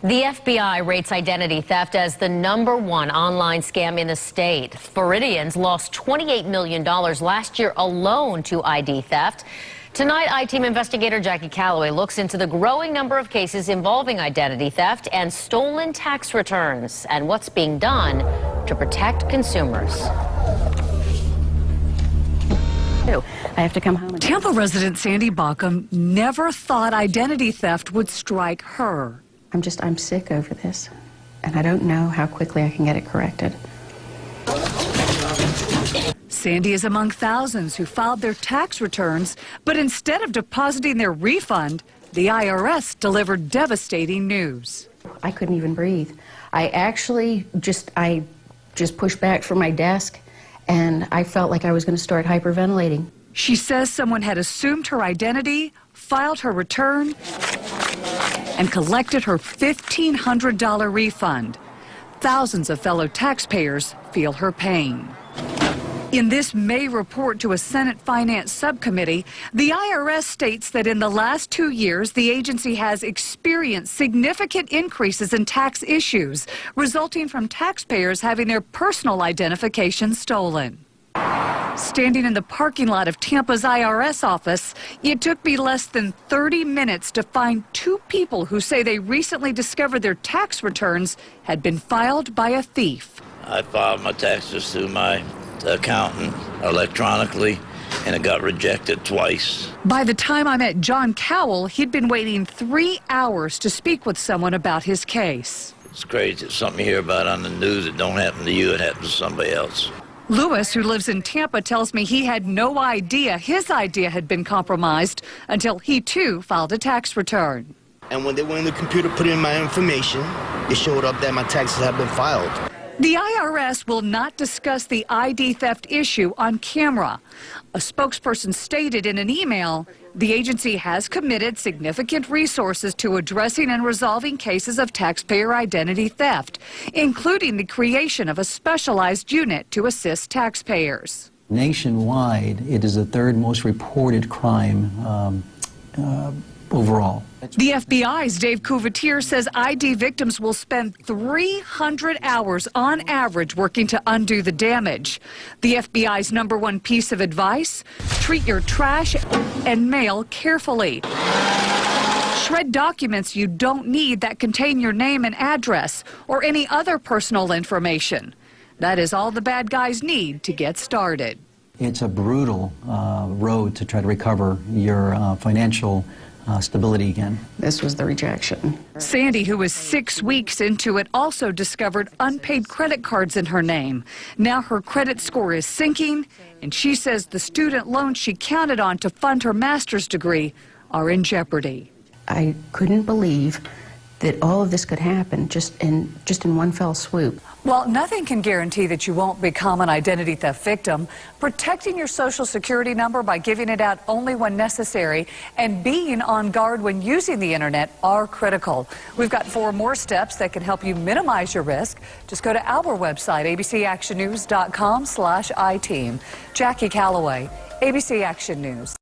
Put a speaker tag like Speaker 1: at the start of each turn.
Speaker 1: The FBI rates identity theft as the #1 online scam in the state. Floridians lost $28 million last year alone to ID theft. Tonight, I-Team investigator Jackie Calloway looks into the growing number of cases involving identity theft and stolen tax returns and what's being done to protect consumers.
Speaker 2: I have to come home.
Speaker 3: Tampa resident Sandy Baucom never thought identity theft would strike her.
Speaker 2: I'm sick over this, and I don't know how quickly I can get it corrected.
Speaker 3: Sandy is among thousands who filed their tax returns, but instead of depositing their refund, the IRS delivered devastating news.
Speaker 2: I couldn't even breathe. I just pushed back from my desk, and I felt like I was going to start hyperventilating.
Speaker 3: She says someone had assumed her identity, filed her return, and collected her $1,500 refund. Thousands of fellow taxpayers feel her pain. In this May report to a Senate Finance Subcommittee, the IRS states that in the last 2 years, the agency has experienced significant increases in tax issues, resulting from taxpayers having their personal identification stolen. Standing in the parking lot of Tampa's IRS office, it took me less than 30 minutes to find 2 people who say they recently discovered their tax returns had been filed by a thief.
Speaker 4: I filed my taxes through my accountant electronically, and it got rejected twice.
Speaker 3: By the time I met John Cowell, he'd been waiting 3 hours to speak with someone about his case.
Speaker 4: It's crazy. It's something you hear about on the news. It don't happen to you. It happens to somebody else.
Speaker 3: Lewis, who lives in Tampa, tells me he had no idea his idea had been compromised until he, too, filed a tax return.
Speaker 5: And when they went in the computer, put in my information, it showed up that my taxes have been filed.
Speaker 3: The IRS will not discuss the ID theft issue on camera. A spokesperson stated in an email, the agency has committed significant resources to addressing and resolving cases of taxpayer identity theft, including the creation of a specialized unit to assist taxpayers.
Speaker 6: Nationwide, it is the 3rd most reported crime overall.
Speaker 3: The FBI's Dave Couvertier says ID victims will spend 300 hours on average working to undo the damage. The FBI's #1 piece of advice: treat your trash and mail carefully. Shred documents you don't need that contain your name and address or any other personal information. That is all the bad guys need to get started.
Speaker 6: It's a brutal road to try to recover your financial stability again.
Speaker 2: This was the rejection.
Speaker 3: Sandy, who was 6 weeks into it, also discovered unpaid credit cards in her name. Now her credit score is sinking, and she says the student loans she counted on to fund her master's degree are in jeopardy.
Speaker 2: I couldn't believe that all of this could happen just in one fell swoop.
Speaker 3: Well, nothing can guarantee that you won't become an identity theft victim. Protecting your Social Security number by giving it out only when necessary and being on guard when using the internet are critical. We've got 4 more steps that can help you minimize your risk. Just go to our website, abcactionnews.com/iTeam. Jackie Calloway, ABC Action News.